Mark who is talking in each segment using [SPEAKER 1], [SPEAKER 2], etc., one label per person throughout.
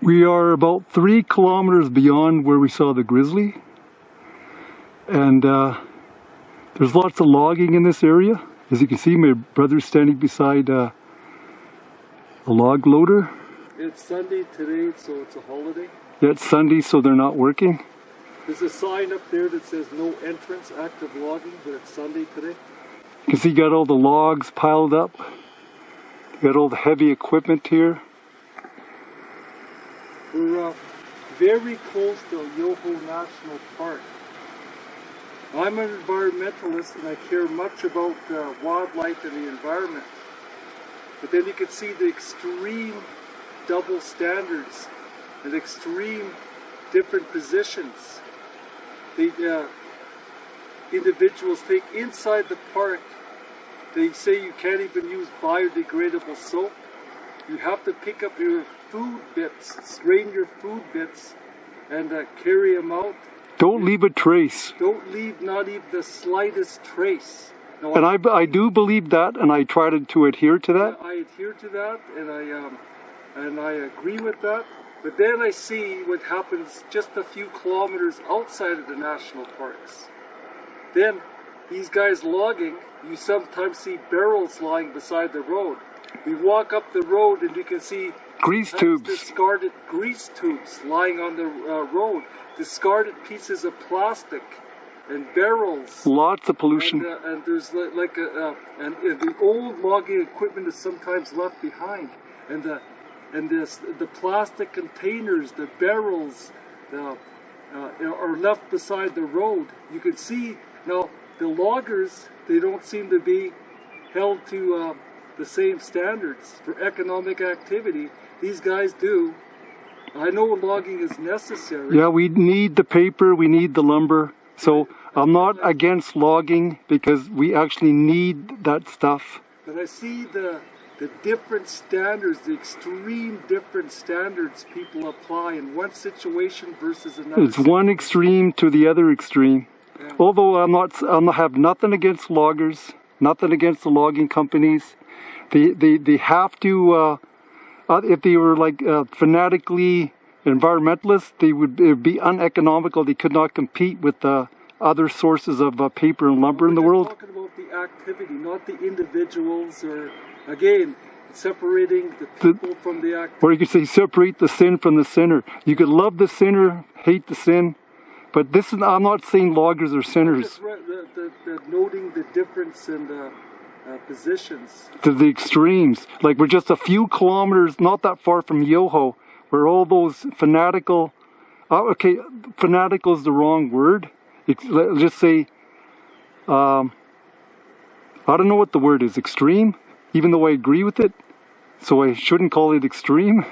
[SPEAKER 1] We are about 3 kilometers beyond where we saw the grizzly, and there's lots of logging in this area. As you can see, my brother's standing beside a log loader.
[SPEAKER 2] It's Sunday today, so it's a holiday.
[SPEAKER 1] Yeah, it's Sunday, so they're not working.
[SPEAKER 2] There's a sign up there that says no entrance, active logging, but it's Sunday today.
[SPEAKER 1] You can see you got all the logs piled up. You got all the heavy equipment here.
[SPEAKER 2] We're very close to Yoho National Park. I'm an environmentalist and I care much about wildlife and the environment. But then you can see the extreme double standards and extreme different positions the individuals take inside the park. They say you can't even use biodegradable soap. You have to pick up your food bits, strain your food bits, and carry them out.
[SPEAKER 1] Don't leave a trace.
[SPEAKER 2] Don't leave not even the slightest trace. No,
[SPEAKER 1] and I do believe that, and I try to adhere to that.
[SPEAKER 2] I adhere to that, and I agree with that. But then I see what happens just a few kilometers outside of the national parks. Then these guys logging, you sometimes see barrels lying beside the road. We walk up the road and you can see
[SPEAKER 1] grease tubes,
[SPEAKER 2] discarded grease tubes lying on the road, discarded pieces of plastic and barrels.
[SPEAKER 1] Lots of pollution.
[SPEAKER 2] And there's and the old logging equipment is sometimes left behind, and the plastic containers, the barrels, are left beside the road. You can see now the loggers, they don't seem to be held to the same standards for economic activity. These guys do. I know logging is necessary.
[SPEAKER 1] Yeah, we need the paper, we need the lumber. So I'm not against logging because we actually need that stuff.
[SPEAKER 2] But I see the different standards, the extreme different standards people apply in one situation versus another.
[SPEAKER 1] It's one extreme to the other extreme. Yeah. Although I have nothing against loggers, nothing against the logging companies. They have to, if they were like fanatically environmentalists, it would be uneconomical. They could not compete with other sources of paper and lumber in the world.
[SPEAKER 2] We're talking about the activity, not the individuals, or again, separating the people from the activity.
[SPEAKER 1] Or you could say separate the sin from the sinner. You could love the sinner, hate the sin, but this is, I'm not saying loggers are sinners.
[SPEAKER 2] Just noting the difference in the positions.
[SPEAKER 1] To the extremes. Like we're just a few kilometers, not that far from Yoho, where all those fanatical, fanatical is the wrong word. Let's just say, I don't know what the word is, extreme, even though I agree with it, so I shouldn't call it extreme.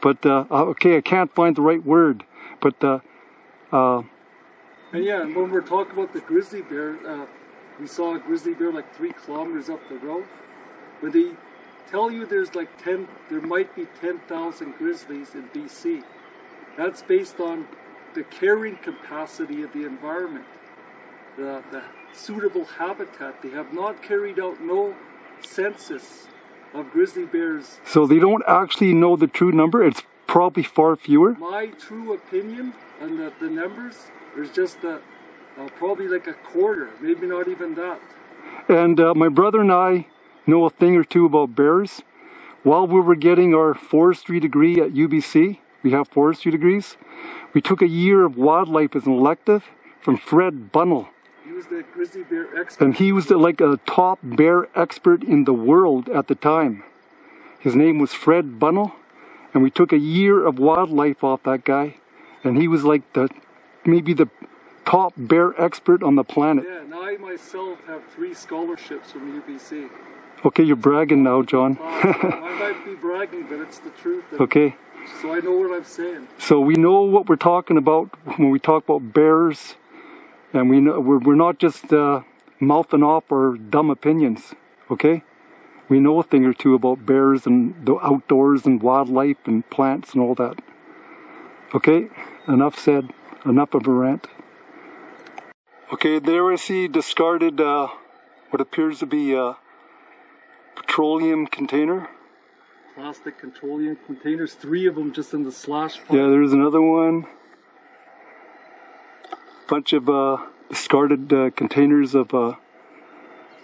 [SPEAKER 1] But, okay, I can't find the right word, but,
[SPEAKER 2] and yeah, when we're talking about the grizzly bear, we saw a grizzly bear like 3 kilometers up the road. When they tell you there might be 10,000 grizzlies in BC, that's based on the carrying capacity of the environment, the suitable habitat. They have not carried out no census of grizzly bears.
[SPEAKER 1] So they don't actually know the true number? It's probably far fewer?
[SPEAKER 2] My true opinion on the numbers, there's just probably like a quarter, maybe not even that.
[SPEAKER 1] And my brother and I know a thing or two about bears. While we were getting our forestry degree at UBC, we have forestry degrees, we took a year of wildlife as an elective from Fred Bunnell.
[SPEAKER 2] He was the grizzly bear expert.
[SPEAKER 1] And he was like a top bear expert in the world at the time. His name was Fred Bunnell, and we took a year of wildlife off that guy, and he was like maybe the top bear expert on the planet.
[SPEAKER 2] Yeah, and I myself have 3 scholarships from UBC.
[SPEAKER 1] Okay, you're bragging now, John.
[SPEAKER 2] I might be bragging, but it's the truth.
[SPEAKER 1] Okay.
[SPEAKER 2] So I know what I'm saying.
[SPEAKER 1] So we know what we're talking about when we talk about bears, and we know we're not just mouthing off our dumb opinions. Okay, we know a thing or two about bears and the outdoors and wildlife and plants and all that. Okay, enough said. Enough of a rant. Okay, there I see discarded what appears to be a petroleum container.
[SPEAKER 2] plastic petroleum containers, 3 of them just in the slash pile.
[SPEAKER 1] Yeah, there's another one. Bunch of discarded containers of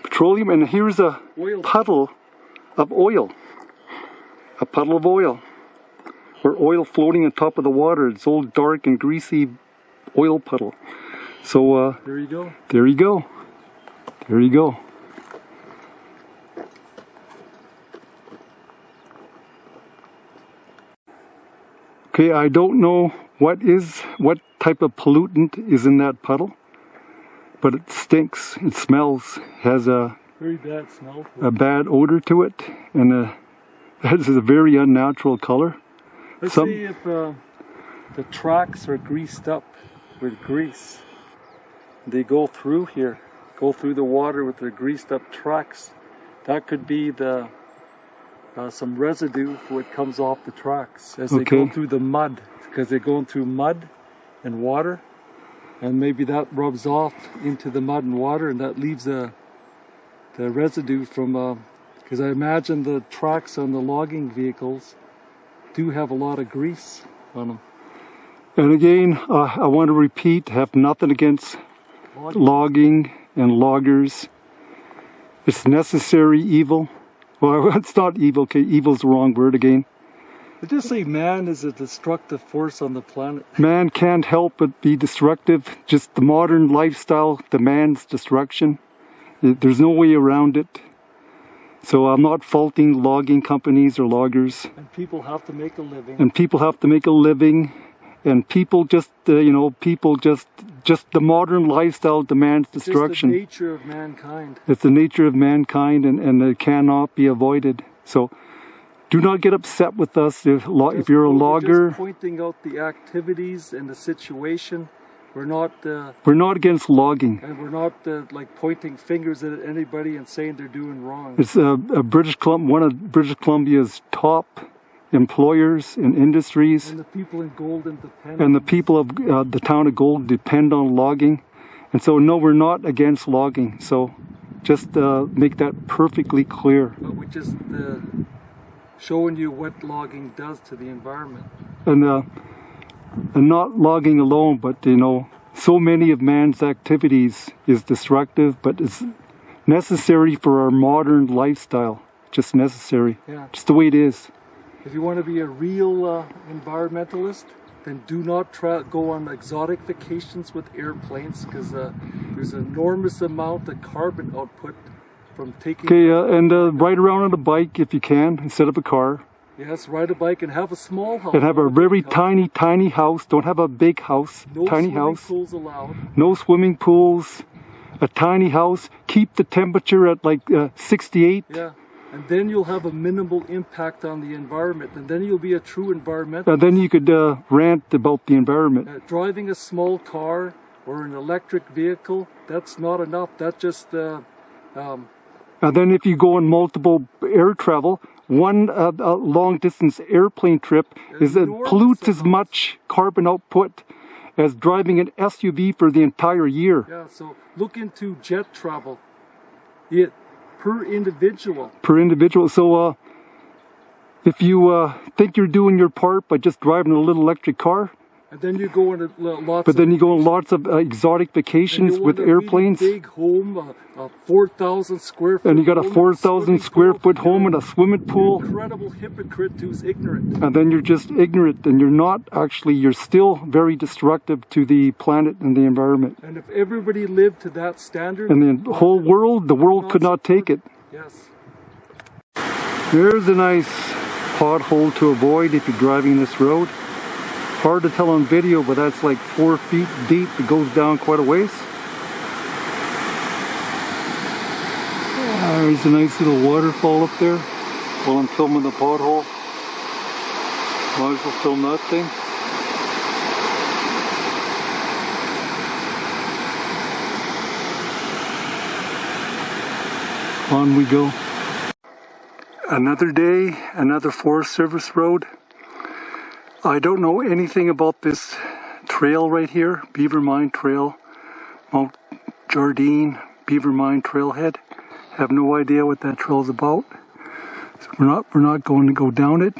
[SPEAKER 1] petroleum, and here's a
[SPEAKER 2] Oil.
[SPEAKER 1] puddle of oil. A puddle of oil. Or oil floating on top of the water. It's old dark and greasy oil puddle. So
[SPEAKER 2] There you go.
[SPEAKER 1] there you go. There you go. Okay, I don't know what type of pollutant is in that puddle, but it stinks. It smells. Has a
[SPEAKER 2] Very bad smell.
[SPEAKER 1] bad odor to it, and it has a very unnatural color.
[SPEAKER 2] Let's
[SPEAKER 1] Some-
[SPEAKER 2] see if the tracks are greased up with grease. They go through here, go through the water with their greased up tracks. That could be the some residue for what comes off the tracks as they go
[SPEAKER 1] Okay.
[SPEAKER 2] through the mud, because they're going through mud and water, and maybe that rubs off into the mud and water, and that leaves the residue from. Because I imagine the tracks on the logging vehicles do have a lot of grease on them.
[SPEAKER 1] And again, I want to repeat, have nothing against logging and loggers. It's necessary evil. Well, it's not evil. Okay, evil's the wrong word again.
[SPEAKER 2] They just say man is a destructive force on the planet.
[SPEAKER 1] Man can't help but be destructive. Just the modern lifestyle demands destruction. There's no way around it. So I'm not faulting logging companies or loggers.
[SPEAKER 2] And people have to make a living.
[SPEAKER 1] And people have to make a living. And people just, just the modern lifestyle demands destruction.
[SPEAKER 2] It's just the nature of mankind.
[SPEAKER 1] It's the nature of mankind, and it cannot be avoided. So do not get upset with us if you're a
[SPEAKER 2] We're
[SPEAKER 1] logger.
[SPEAKER 2] just pointing out the activities and the situation. We're not
[SPEAKER 1] We're not against logging.
[SPEAKER 2] and we're not like pointing fingers at anybody and saying they're doing wrong.
[SPEAKER 1] It's one of British Columbia's top employers and industries,
[SPEAKER 2] And the people in Golden depend.
[SPEAKER 1] and the people of the town of Gold depend on logging. And so, no, we're not against logging. So just make that perfectly clear.
[SPEAKER 2] But we're just showing you what logging does to the environment.
[SPEAKER 1] And not logging alone, but so many of man's activities is destructive, but it's necessary for our modern lifestyle. Just necessary.
[SPEAKER 2] Yeah.
[SPEAKER 1] Just the way it is.
[SPEAKER 2] If you want to be a real environmentalist, then do not go on exotic vacations with airplanes, because there's an enormous amount of carbon output from taking.
[SPEAKER 1] Okay, and ride around on a bike if you can, instead of a car.
[SPEAKER 2] Yes, ride a bike and have a small house.
[SPEAKER 1] And have a
[SPEAKER 2] not
[SPEAKER 1] very
[SPEAKER 2] big house.
[SPEAKER 1] tiny house. Don't have a big house.
[SPEAKER 2] No
[SPEAKER 1] Tiny
[SPEAKER 2] swimming
[SPEAKER 1] house.
[SPEAKER 2] pools allowed.
[SPEAKER 1] No swimming pools. A tiny house. Keep the temperature at like 68.
[SPEAKER 2] Yeah, and then you'll have a minimal impact on the environment, and then you'll be a true environmentalist.
[SPEAKER 1] And then you could rant about the environment.
[SPEAKER 2] Driving a small car or an electric vehicle, that's not enough. That just
[SPEAKER 1] And then if you go on multiple air travel, one long distance airplane trip
[SPEAKER 2] Enormous
[SPEAKER 1] pollutes as
[SPEAKER 2] amounts.
[SPEAKER 1] much carbon output as driving an SUV for the entire year.
[SPEAKER 2] Yeah, so look into jet travel. Per individual.
[SPEAKER 1] Per individual. So if you think you're doing your part by just driving a little electric car,
[SPEAKER 2] And then you go on lots
[SPEAKER 1] but then
[SPEAKER 2] of
[SPEAKER 1] you go on lots of exotic vacations
[SPEAKER 2] and you
[SPEAKER 1] with
[SPEAKER 2] want a really
[SPEAKER 1] airplanes,
[SPEAKER 2] big home, a 4,000 square foot
[SPEAKER 1] and you got a
[SPEAKER 2] home,
[SPEAKER 1] 4,000
[SPEAKER 2] swimming
[SPEAKER 1] square
[SPEAKER 2] pool,
[SPEAKER 1] foot home and a swimming pool,
[SPEAKER 2] incredible hypocrite who's ignorant.
[SPEAKER 1] and then you're just ignorant, and you're still very destructive to the planet and the environment.
[SPEAKER 2] And if everybody lived to that standard,
[SPEAKER 1] And the whole world, the world could not take it.
[SPEAKER 2] yes.
[SPEAKER 1] There's a nice pothole to avoid if you're driving this road. Hard to tell on video, but that's like 4 feet deep. It goes down quite a ways. There's a nice little waterfall up there while I'm filming the pothole. Might as well film that thing. On we go. Another day, another Forest Service road. I don't know anything about this trail right here, Beaver Mine Trail, Mount Jardine, Beaver Mine Trailhead. Have no idea what that trail is about. So we're not going to go down it,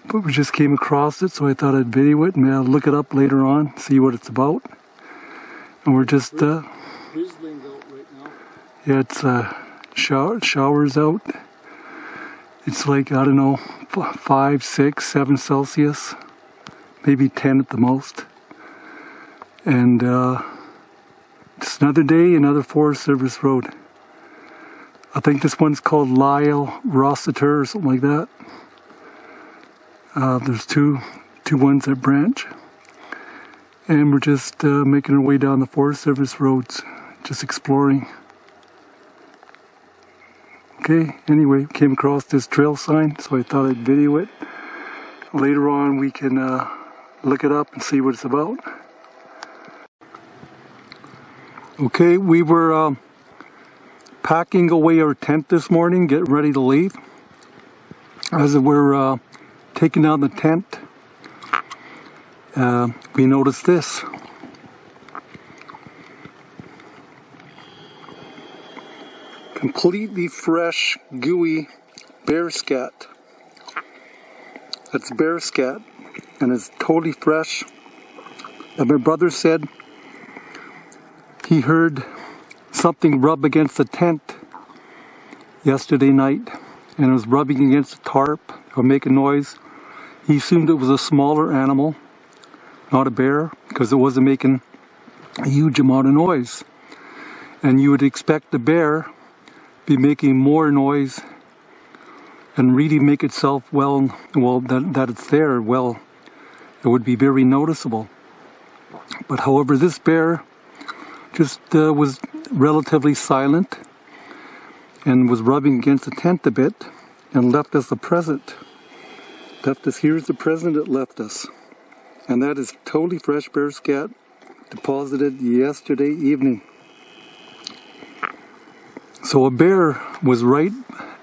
[SPEAKER 1] but we just came across it, so I thought I'd video it and I'll look it up later on, see what it's about. And we're just
[SPEAKER 2] Drizzling out right now.
[SPEAKER 1] yeah, it's showers out. It's like, I don't know, 5, 6, 7 Celsius, maybe 10 at the most. And just another day, another Forest Service road. I think this one's called Lyle Rossiter or something like that. There's two ones that branch. And we're just making our way down the Forest Service roads, just exploring. Okay, anyway, came across this trail sign, so I thought I'd video it. Later on we can look it up and see what it's about. Okay, we were packing away our tent this morning, getting ready to leave. As we're taking down the tent, we noticed this. Completely fresh, gooey bear scat. That's bear scat, and it's totally fresh. And my brother said he heard something rub against the tent yesterday night, and it was rubbing against the tarp or making noise. He assumed it was a smaller animal, not a bear, because it wasn't making a huge amount of noise. And you would expect the bear be making more noise and really make itself that it's there, well, it would be very noticeable. But however, this bear just was relatively silent and was rubbing against the tent a bit and left us a present. Here's the present it left us. And that is totally fresh bear scat, deposited yesterday evening. So a bear was right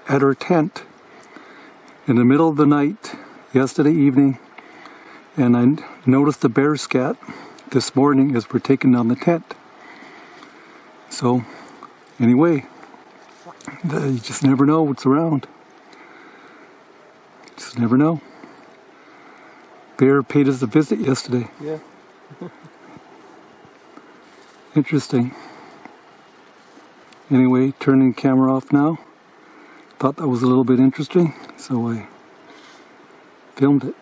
[SPEAKER 1] at our tent in the middle of the night yesterday evening, and I noticed the bear scat this morning as we're taking down the tent. So anyway, you just never know what's around. Just never know. Bear paid us a visit yesterday.
[SPEAKER 2] Yeah.
[SPEAKER 1] Interesting. Anyway, turning the camera off now. Thought that was a little bit interesting, so I filmed it.